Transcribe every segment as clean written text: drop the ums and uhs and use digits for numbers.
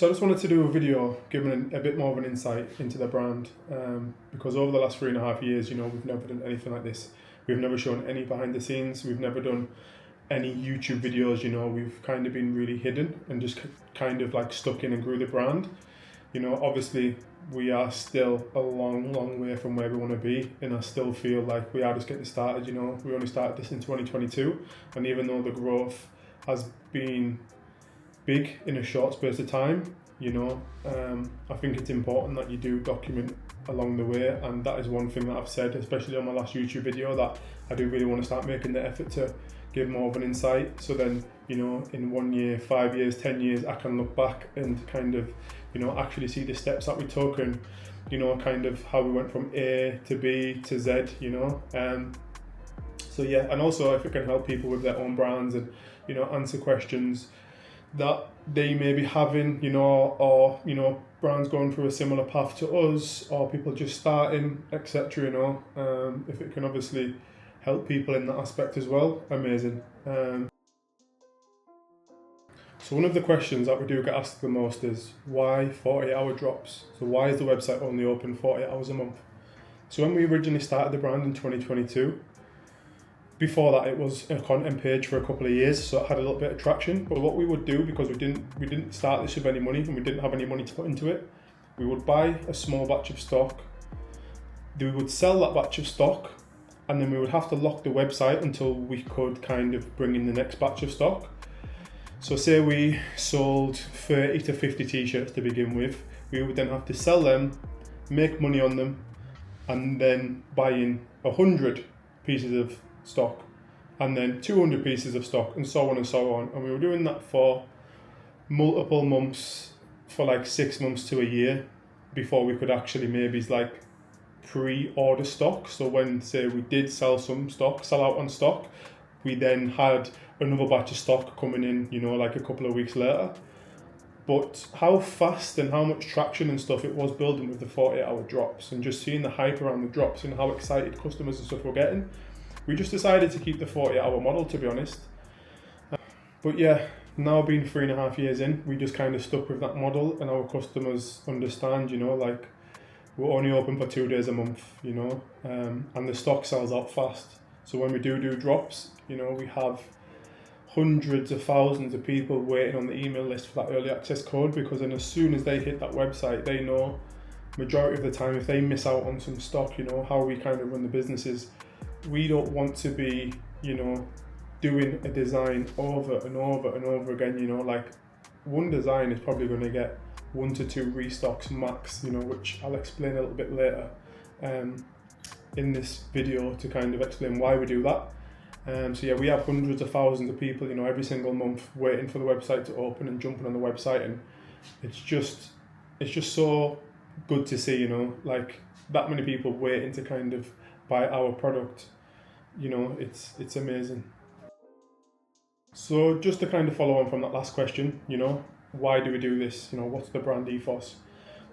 So I just wanted to do a video giving a bit more of an insight into the brand, because over the last 3.5 years, we've never done anything like this. We've never shown any behind the scenes. We've never done any YouTube videos. We've kind of been really hidden and just kind of like stuck in and grew the brand. Obviously we are still a long way from where we want to be, and I still feel like we are just getting started. We only started this in 2022, and even though the growth has been big in a short space of time, I think it's important that you do document along the way, and that is one thing that I've said, especially on my last YouTube video, that I do really want to start making the effort to give more of an insight, so then in 1 year, 5 years, 10 years, I can look back and kind of actually see the steps that we took, and kind of how we went from A to B to Z. So yeah, and also if it can help people with their own brands and answer questions that they may be having, or brands going through a similar path to us, or people just starting, etc. If it can obviously help people in that aspect as well, amazing. So one of the questions that we do get asked the most is, why 48-hour drops? So why is the website only open 48 hours a month? So when we originally started the brand in 2022, before that it was a content page for a couple of years, so it had a little bit of traction. But what we would do, because we didn't start this with any money and we didn't have any money to put into it, we would buy a small batch of stock, we would sell that batch of stock, and then we would have to lock the website until we could kind of bring in the next batch of stock. So say we sold 30 to 50 t-shirts to begin with, we would then have to sell them, make money on them, and then buy in 100 pieces of stock, and then 200 pieces of stock, and so on and so on. And we were doing that for multiple months, for like 6 months to a year, before we could actually maybe like pre-order stock. So when, say, we did sell out on stock, we then had another batch of stock coming in, like a couple of weeks later. But how fast and how much traction and stuff it was building with the 48-hour drops, and just seeing the hype around the drops and how excited customers and stuff were getting, we just decided to keep the 48-hour model, to be honest. But yeah, now being 3.5 years in, we just kind of stuck with that model, and our customers understand, like we're only open for 2 days a month, and the stock sells out fast. So when we do drops, we have hundreds of thousands of people waiting on the email list for that early access code, because then as soon as they hit that website, they know majority of the time if they miss out on some stock, how we kind of run the business is, we don't want to be, doing a design over and over and over again. Like one design is probably going to get 1 to 2 restocks max, which I'll explain a little bit later in this video to kind of explain why we do that. So yeah, we have hundreds of thousands of people, every single month waiting for the website to open and jumping on the website, and it's just so good to see, like that many people waiting to kind of buy our product. It's amazing. So just to kind of follow on from that last question, why do we do this? What's the brand ethos?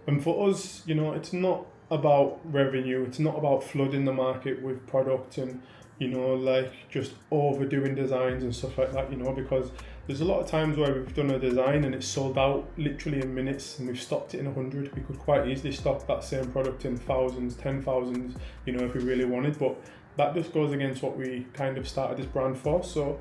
And for us, it's not about revenue, it's not about flooding the market with product and like just overdoing designs and stuff like that, because there's a lot of times where we've done a design and it's sold out literally in minutes, and we've stocked it in 100. We could quite easily stock that same product in thousands, 10,000s, if we really wanted, but that just goes against what we kind of started this brand for. So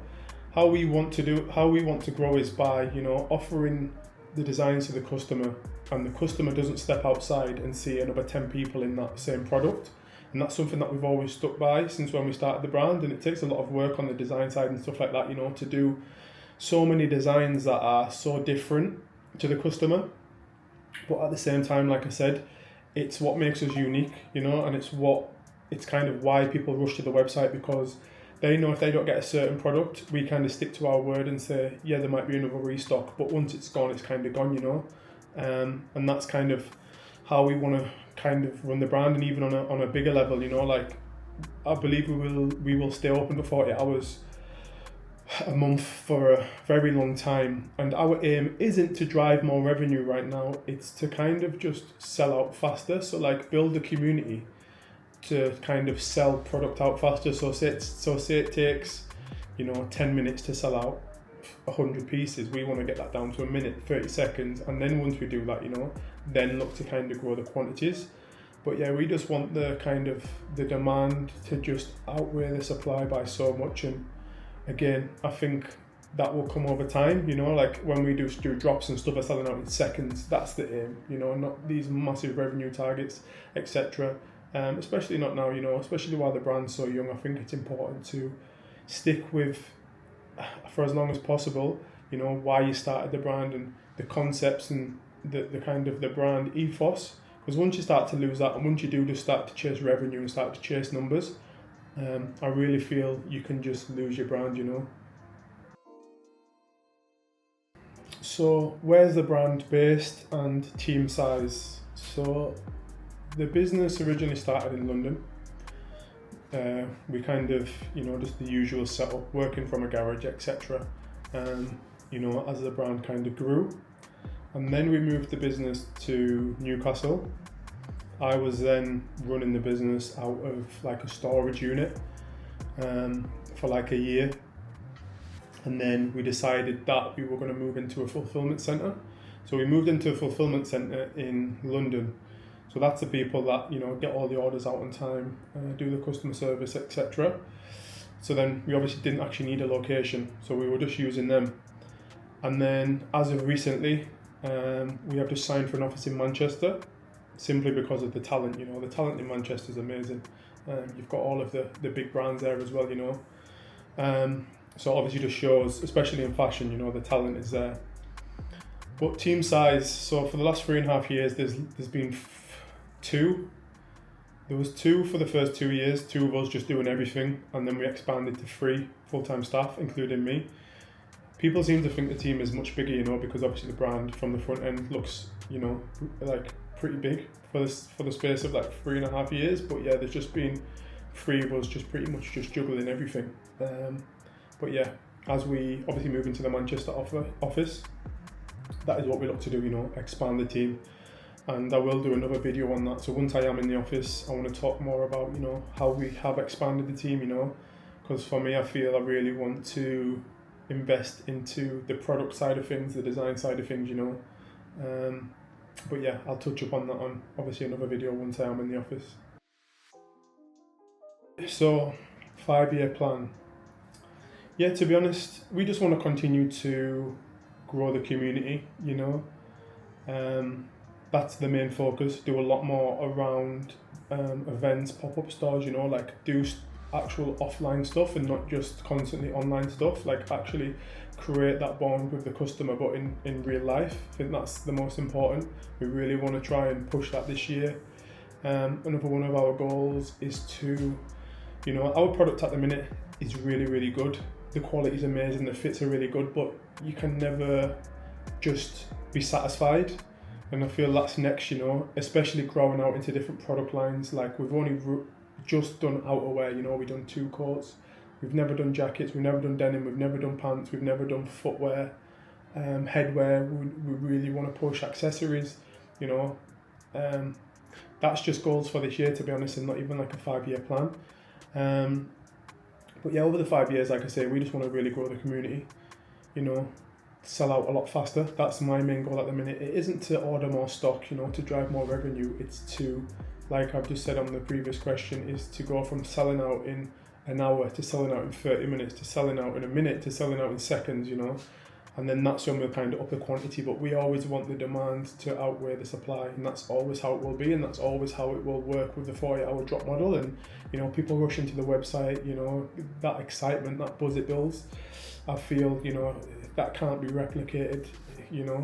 how we want to grow is by, offering the designs to the customer, and the customer doesn't step outside and see another 10 people in that same product. And that's something that we've always stuck by since when we started the brand, and it takes a lot of work on the design side and stuff like that, to do so many designs that are so different to the customer. But at the same time, like I said, it's what makes us unique, and it's kind of why people rush to the website, because they know if they don't get a certain product, we kind of stick to our word and say, yeah, there might be another restock, but once it's gone, it's kind of gone, and that's kind of how we want to kind of run the brand. And even on a bigger level, like I believe we will stay open for 40 hours a month for a very long time, and our aim isn't to drive more revenue right now, it's to kind of just sell out faster. So like build a community to kind of sell product out faster. So say it takes 10 minutes to sell out 100 pieces. We want to get that down to a minute, 30 seconds, and then once we do that, then look to kind of grow the quantities. But yeah, we just want the kind of the demand to just outweigh the supply by so much. And again, I think that will come over time, like when we do drops and stuff are selling out in seconds, that's the aim, not these massive revenue targets, etc. Especially not now, especially while the brand's so young. I think it's important to stick with, for as long as possible, why you started the brand and the concepts and the kind of the brand ethos. Because once you start to lose that, and once you do just start to chase revenue and start to chase numbers, I really feel you can just lose your brand, So where's the brand based and team size? So the business originally started in London. We kind of, just the usual setup, working from a garage, etc. As the brand kind of grew. And then we moved the business to Newcastle. I was then running the business out of like a storage unit for like a year. And then we decided that we were going to move into a fulfillment centre. So we moved into a fulfillment centre in London. So that's the people that, get all the orders out on time, do the customer service, etc. So then we obviously didn't actually need a location. So we were just using them. And then as of recently, we have just signed for an office in Manchester, simply because of the talent. The talent in Manchester is amazing. You've got all of the big brands there as well, So obviously just shows, especially in fashion, the talent is there. But team size, so for the last 3.5 years, there's been two. There was two for the first 2 years, two of us just doing everything, and then we expanded to 3 full-time staff, including me. People seem to think the team is much bigger, because obviously the brand from the front end looks, like pretty big for the space of like 3.5 years. But yeah, there's just been 3 of us just pretty much just juggling everything. But yeah, as we obviously move into the Manchester office, that is what we look to do, expand the team. And I will do another video on that. So once I am in the office, I want to talk more about, how we have expanded the team, because for me, I feel I really want to invest into the product side of things, the design side of things, But yeah, I'll touch upon that on obviously another video once I am in the office. So, 5-year plan. Yeah, to be honest, we just want to continue to grow the community, That's the main focus. Do a lot more around events, pop-up stores, like do actual offline stuff and not just constantly online stuff, like actually create that bond with the customer, but in real life. I think that's the most important. We really want to try and push that this year. Another one of our goals is to, our product at the minute is really, really good. The quality is amazing, the fits are really good, but you can never just be satisfied. And I feel that's next, especially growing out into different product lines. Like we've only just done outerwear, we've done 2 coats. We've never done jackets, we've never done denim, we've never done pants, we've never done footwear, headwear. We really want to push accessories, That's just goals for this year, to be honest, and not even like a 5-year plan. But yeah, over the 5 years, like I say, we just want to really grow the community, sell out a lot faster. That's my main goal at the minute. It isn't to order more stock, to drive more revenue. It's to, like I've just said on the previous question, is to go from selling out in an hour to selling out in 30 minutes to selling out in a minute to selling out in seconds, And then that's when we'll kind of up the quantity. But we always want the demand to outweigh the supply, and that's always how it will be, and that's always how it will work with the 40-hour drop model. And people rush into the website, that excitement, that buzz it builds, I feel that can't be replicated,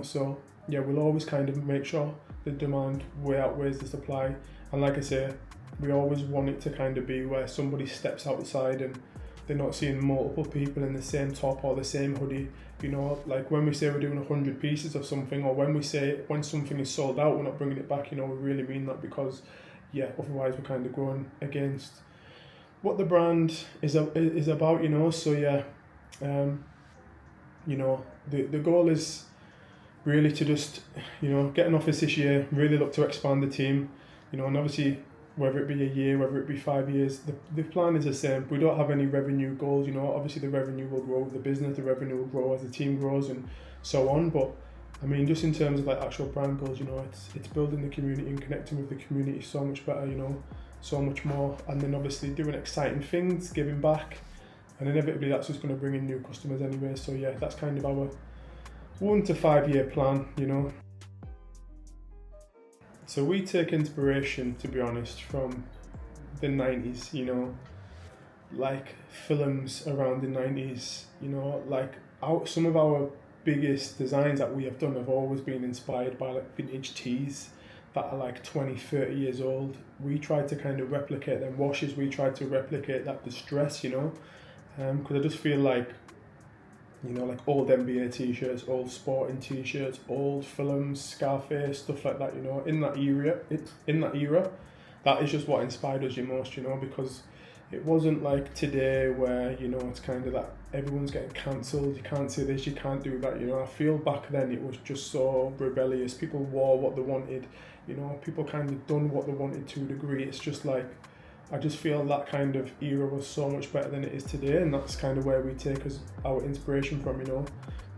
So yeah, we'll always kind of make sure the demand way outweighs the supply. And like I say, we always want it to kind of be where somebody steps outside and they're not seeing multiple people in the same top or the same hoodie. Like when we say we're doing 100 pieces of something, or when we say when something is sold out, we're not bringing it back, we really mean that, because yeah, otherwise we're kind of going against what the brand is about, So yeah, the goal is really to just, get an office this year, really look to expand the team, and obviously whether it be a year, whether it be 5 years, the plan is the same. We don't have any revenue goals, obviously the revenue will grow with the business, the revenue will grow as the team grows and so on, but I mean, just in terms of like actual brand goals, it's building the community and connecting with the community so much better, so much more, and then obviously doing exciting things, giving back, and inevitably that's just going to bring in new customers anyway. So yeah, that's kind of our 1 to 5 year plan, So we take inspiration, to be honest, from the 90s, like films around the 90s, like some of our biggest designs that we have done have always been inspired by like vintage tees that are like 20, 30 years old. We try to kind of replicate them washes, we try to replicate that distress, because I just feel like, like old NBA t-shirts, old sporting t-shirts, old films, Scarface, stuff like that, in that era, that is just what inspired us the most, because it wasn't like today where, it's kind of that everyone's getting cancelled, you can't say this, you can't do that, I feel back then it was just so rebellious, people wore what they wanted, people kind of done what they wanted to a degree. It's just like, I just feel that kind of era was so much better than it is today, and that's kind of where we take our inspiration from,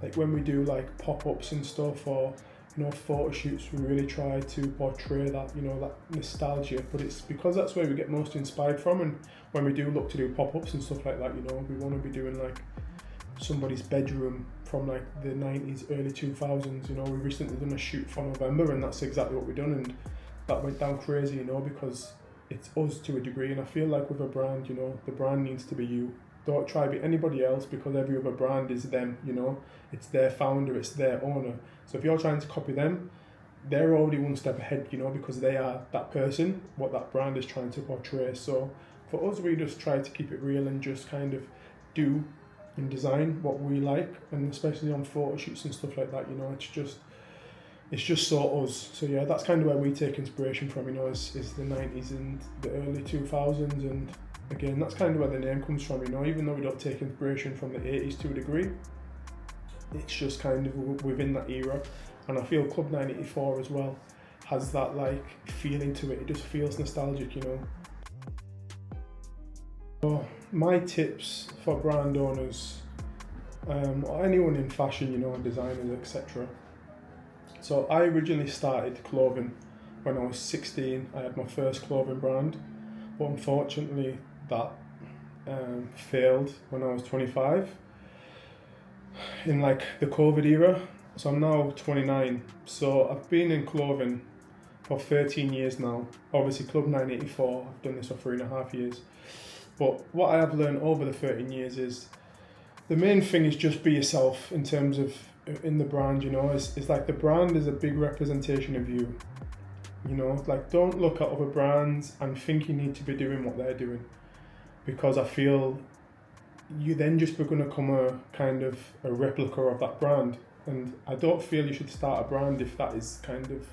like when we do like pop-ups and stuff, or photo shoots, we really try to portray that, that nostalgia, but it's because that's where we get most inspired from. And when we do look to do pop-ups and stuff like that, we want to be doing like somebody's bedroom from like the 90s, early 2000s, we recently done a shoot for November, and that's exactly what we've done, and that went down crazy, because it's us to a degree. And I feel like with a brand, the brand needs to be you. Don't try to be anybody else, because every other brand is them, it's their founder, it's their owner. So if you're trying to copy them, they're already one step ahead, because they are that person, what that brand is trying to portray. So for us, we just try to keep it real and just kind of do and design what we like, and especially on photo shoots and stuff like that, it's just so us. So yeah, that's kind of where we take inspiration from, is the 90s and the early 2000s, and again, that's kind of where the name comes from, even though we don't take inspiration from the 80s to a degree, it's just kind of within that era. And I feel Club 984 as well has that like feeling to it, it just feels nostalgic, So my tips for brand owners, or anyone in fashion, designers, etc. So I originally started clothing when I was 16. I had my first clothing brand, but unfortunately that failed when I was 25 in like the COVID era. So I'm now 29. So I've been in clothing for 13 years now. Obviously Club 984, I've done this for 3.5 years. But what I have learned over the 13 years is the main thing is just be yourself in terms of in the brand, it's like the brand is a big representation of you. Like don't look at other brands and think you need to be doing what they're doing, because I feel you then just become a kind of a replica of that brand, and I don't feel you should start a brand if that is kind of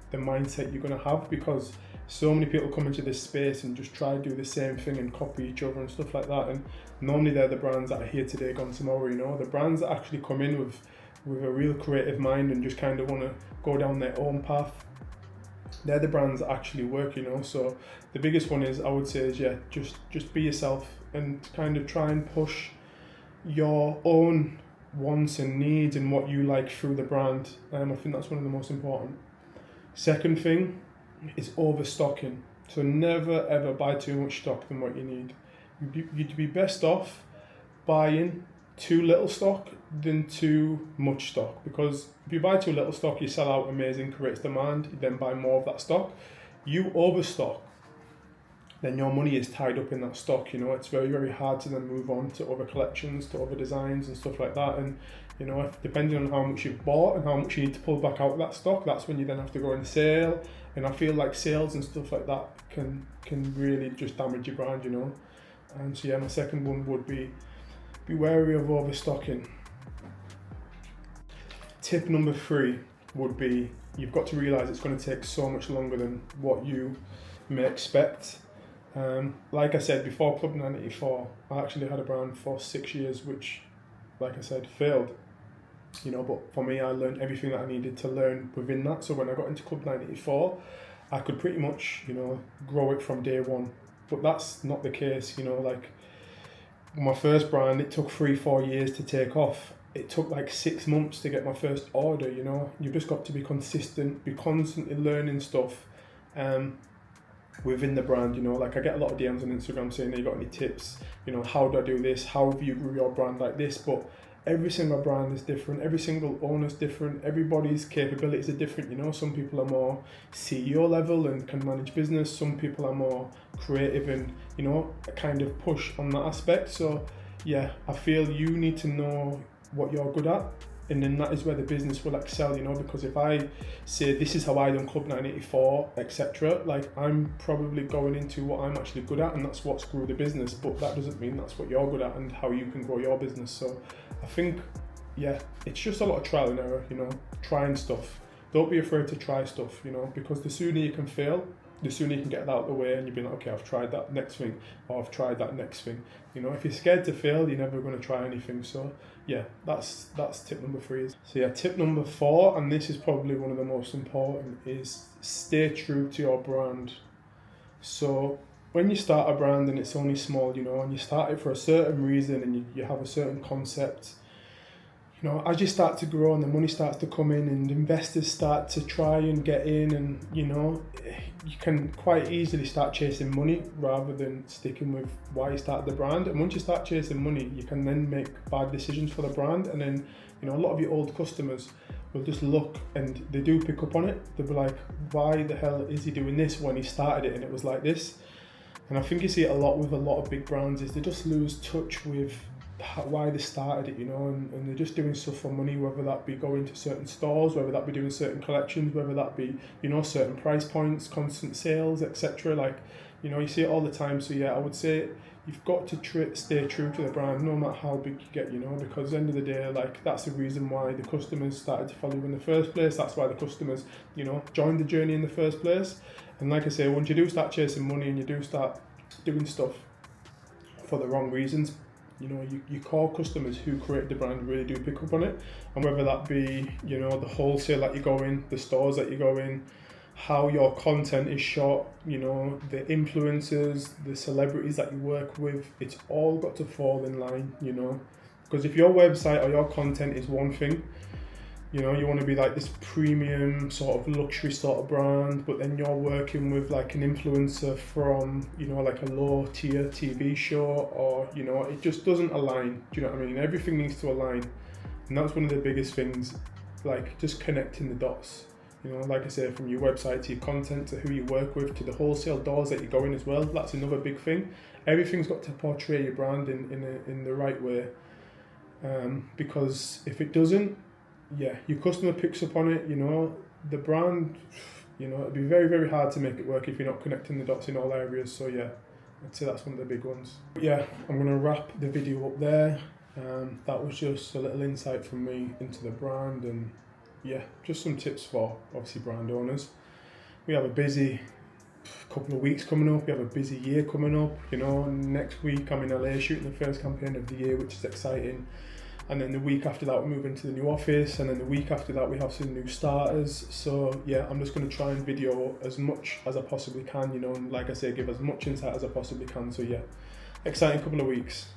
the mindset you're going to have, because so many people come into this space and just try to do the same thing and copy each other and stuff like that, and normally they're the brands that are here today, gone tomorrow, the brands that actually come in with a real creative mind and just kind of want to go down their own path, they're the brands that actually work, So the biggest one is, I would say, is just be yourself and kind of try and push your own wants and needs and what you like through the brand. I think that's one of the most important. Second thing is overstocking. So never ever buy too much stock than what you need. You'd be best off buying too little stock than too much stock, because if you buy too little stock, you sell out, amazing, creates demand, you then buy more of that stock. You overstock, then your money is tied up in that stock, it's very, very hard to then move on to other collections, to other designs and stuff like that. And if, depending on how much you've bought and how much you need to pull back out of that stock, that's when you then have to go and sale. And I feel like sales and stuff like that can really just damage your brand, And so yeah, my second one would be wary of overstocking. Tip number 3 would be, you've got to realise it's going to take so much longer than what you may expect. Like I said, before Club 984, I actually had a brand for 6 years, which, like I said, failed. But for me, I learned everything that I needed to learn within that. So when I got into Club 984, I could pretty much, grow it from day one. But that's not the case, like my first brand, it took 3-4 years to take off. It took like 6 months to get my first order, You've just got to be consistent, be constantly learning stuff within the brand, Like I get a lot of DMs on Instagram saying, you got any tips? How do I do this? How have you grew your brand like this? But every single brand is different, every single owner is different, everybody's capabilities are different, Some people are more CEO level and can manage business, some people are more creative and, kind of push on that aspect. So yeah, I feel you need to know what you're good at, and then that is where the business will excel, because if I say this is how I done Club 984, etc., like I'm probably going into what I'm actually good at, and that's what's grew the business, but that doesn't mean that's what you're good at and how you can grow your business. So I think, yeah, it's just a lot of trial and error, trying stuff. Don't be afraid to try stuff, because the sooner you can fail, the sooner you can get that out of the way and you'll be like, okay, I've tried that next thing, or I've tried that next thing. If you're scared to fail, you're never going to try anything. So yeah, that's tip number 3. So yeah, tip number 4, and this is probably one of the most important, is stay true to your brand. So when you start a brand and it's only small, and you start it for a certain reason and you have a certain concept, as you start to grow and the money starts to come in and investors start to try and get in, and you can quite easily start chasing money rather than sticking with why you started the brand. And once you start chasing money, you can then make bad decisions for the brand, and then a lot of your old customers will just look and they do pick up on it. They'll be like, why the hell is he doing this when he started it and it was like this? And I think you see it a lot with a lot of big brands, is they just lose touch with why they started it, and they're just doing stuff for money, whether that be going to certain stores, whether that be doing certain collections, whether that be, certain price points, constant sales, etc. Like, you see it all the time. So yeah, I would say you've got to stay true to the brand, no matter how big you get, because at the end of the day, like, that's the reason why the customers started to follow you in the first place. That's why the customers, joined the journey in the first place. And like I say, once you do start chasing money and you do start doing stuff for the wrong reasons, your core customers who create the brand really do pick up on it. And whether that be, the wholesale that you go in, the stores that you go in, how your content is shot, the influencers, the celebrities that you work with, it's all got to fall in line, Because if your website or your content is one thing, you want to be like this premium sort of luxury sort of brand, but then you're working with like an influencer from, like a low tier TV show, or, it just doesn't align. Do you know what I mean? Everything needs to align. And that's one of the biggest things, like just connecting the dots. Like I say, from your website to your content to who you work with to the wholesale doors that you go in as well. That's another big thing. Everything's got to portray your brand in the right way. Because if it doesn't, yeah, your customer picks up on it, the brand, it'd be very, very hard to make it work if you're not connecting the dots in all areas. So yeah, I'd say that's one of the big ones. But yeah, I'm going to wrap the video up there. That was just a little insight from me into the brand, and yeah, just some tips for obviously brand owners. We have a busy couple of weeks coming up, we have a busy year coming up, next week I'm in LA shooting the first campaign of the year, which is exciting. And then the week after that we move into the new office, and then the week after that we have some new starters. So yeah, I'm just going to try and video as much as I possibly can, and like I say, give as much insight as I possibly can. So yeah, exciting couple of weeks.